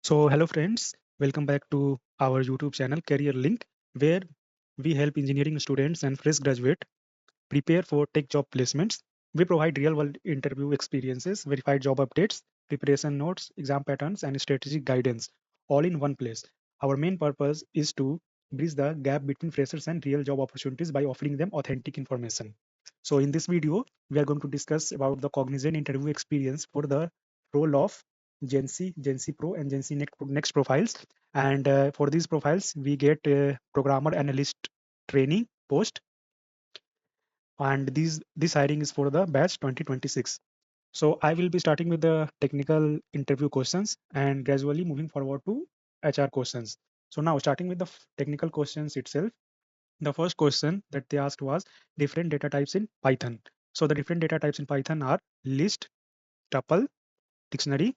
So, hello friends, welcome back to our YouTube channel Career Link, where we help engineering students and fresh graduate prepare for tech job placements. We provide real-world interview experiences, verified job updates, preparation notes, exam patterns, and strategic guidance, all in one place. Our main purpose is to bridge the gap between freshers and real job opportunities by offering them authentic information. So, in this video, we are going to discuss about the Cognizant interview experience for the role of GenC, GenC Pro, and GenC Next profiles. And for these profiles, we get programmer analyst training post, and this hiring is for the batch 2026. So I will be starting with the technical interview questions and gradually moving forward to HR questions. So now starting with the technical questions itself, the first question that they asked was different data types in Python. So the different data types in Python are list, tuple, dictionary,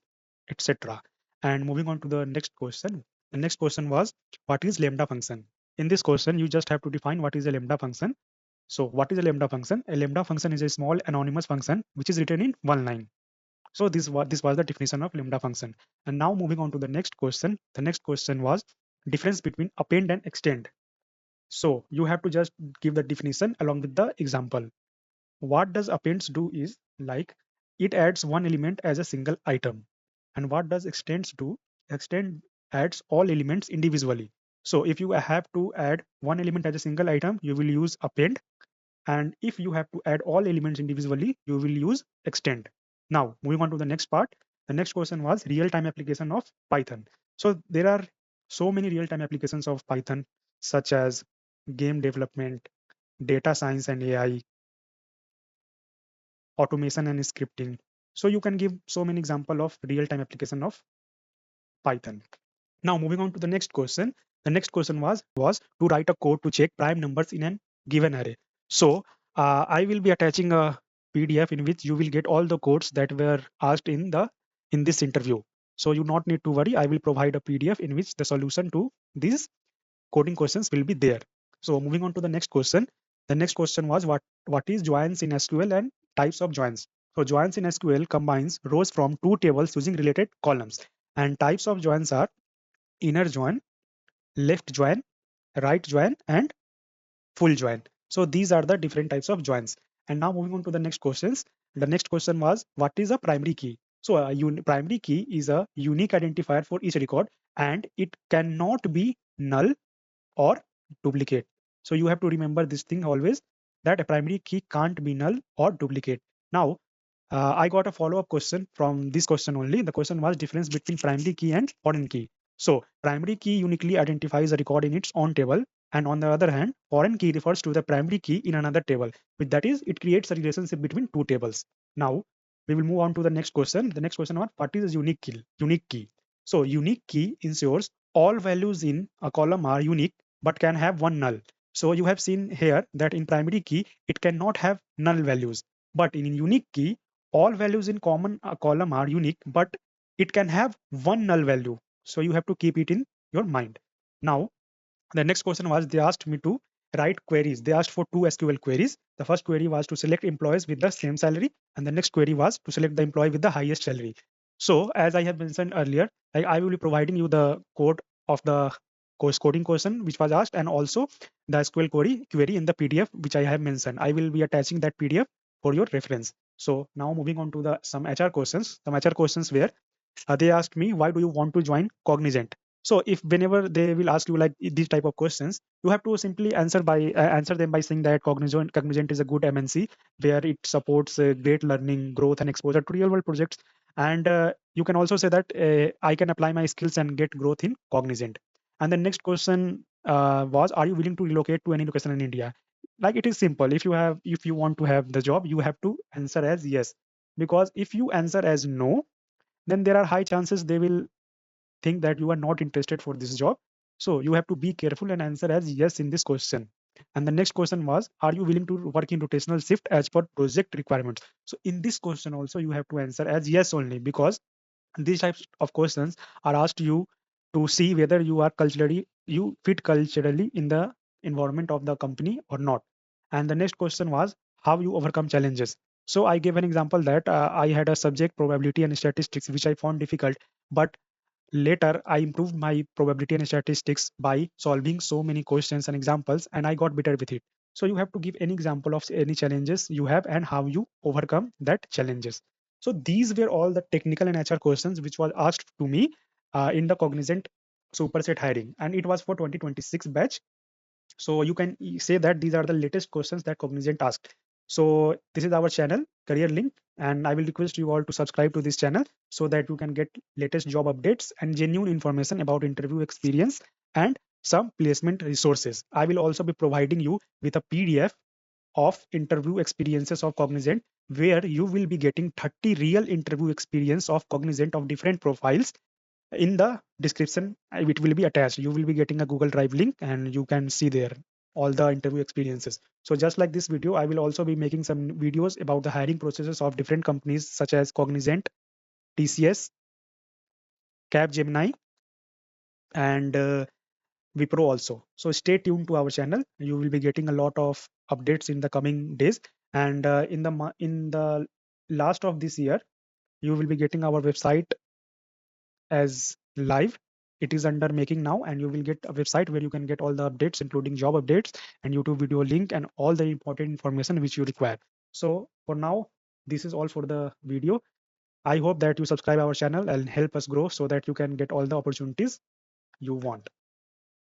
etc. And moving on to the next question. The next question was, what is lambda function? In this question, you just have to define what is a lambda function. So what is a lambda function? A lambda function is a small anonymous function which is written in one line. So this was the definition of lambda function. And now moving on to the next question. The next question was difference between append and extend. So you have to just give the definition along with the example. What does appends do is like it adds one element as a single item. And what does extends do? Extend adds all elements individually. So if you have to add one element as a single item, you will use append, and if you have to add all elements individually, you will use extend. Now, moving on to the next part. The next question was real-time application of Python. So there are so many real-time applications of Python, such as game development, data science and AI, automation and scripting. So you can give so many example of real-time application of Python. Now, moving on to the next question. The next question was to write a code to check prime numbers in an given array. So I will be attaching a PDF in which you will get all the codes that were asked in this interview. So you not need to worry. I will provide a PDF in which the solution to these coding questions will be there. So moving on to the next question. The next question was what is joins in SQL and types of joins. So joins in SQL combines rows from two tables using related columns, and types of joins are inner join, left join, right join, and full join. So these are the different types of joins. And now moving on to the next questions. The next question was, what is a primary key? So a primary key is a unique identifier for each record, and it cannot be null or duplicate. So you have to remember this thing always, that a primary key can't be null or duplicate. Now, I got a follow-up question from this question only. The question was difference between primary key and foreign key. So primary key uniquely identifies a record in its own table, and on the other hand, foreign key refers to the primary key in another table. With that is, it creates a relationship between two tables. Now we will move on to the next question. The next question was, what is a unique key? Unique key. So unique key ensures all values in a column are unique but can have one null. So you have seen here that in primary key, it cannot have null values. But in unique key, all values in common column are unique, but it can have one null value. So you have to keep it in your mind. Now, the next question was they asked me to write queries. They asked for two SQL queries. The first query was to select employees with the same salary, and the next query was to select the employee with the highest salary. So as I have mentioned earlier, I will be providing you the code of the course coding question which was asked, and also the SQL query in the PDF which I have mentioned. I will be attaching that PDF for your reference. So now moving on to the some HR questions. Some HR questions where they asked me, why do you want to join Cognizant? So if whenever they will ask you like these type of questions, you have to simply answer them by saying that Cognizant is a good MNC where it supports great learning, growth, and exposure to real world projects. And you can also say that I can apply my skills and get growth in Cognizant. And the next question was, are you willing to relocate to any location in India? Like it is simple. If you want to have the job, you have to answer as yes. Because if you answer as no, then there are high chances they will think that you are not interested for this job. So you have to be careful and answer as yes in this question. And the next question was, are you willing to work in rotational shift as per project requirements? So in this question also you have to answer as yes only, because these types of questions are asked you to see whether you fit culturally in the environment of the company or not. And the next question was how you overcome challenges. So I gave an example that I had a subject probability and statistics which I found difficult, but later I improved my probability and statistics by solving so many questions and examples, and I got better with it. So you have to give any example of any challenges you have and how you overcome that challenges. So these were all the technical and HR questions which was asked to me in the Cognizant superset hiring, and it was for 2026 batch. So you can say that these are the latest questions that Cognizant asked. So this is our channel, Career Link, and I will request you all to subscribe to this channel so that you can get latest job updates and genuine information about interview experience and some placement resources. I will also be providing you with a PDF of interview experiences of Cognizant, where you will be getting 30 real interview experience of Cognizant of different profiles. In the description it will be attached. You will be getting a Google Drive link and you can see there all the interview experiences. So just like this video, I will also be making some videos about the hiring processes of different companies such as Cognizant, TCS, Capgemini, and Wipro also. So stay tuned to our channel. You will be getting a lot of updates in the coming days, and in the last of this year you will be getting our website as live. It is under making now, and you will get a website where you can get all the updates, including job updates and YouTube video link and all the important information which you require. So for now, this is all for the video. I hope that you subscribe our channel and help us grow so that you can get all the opportunities you want.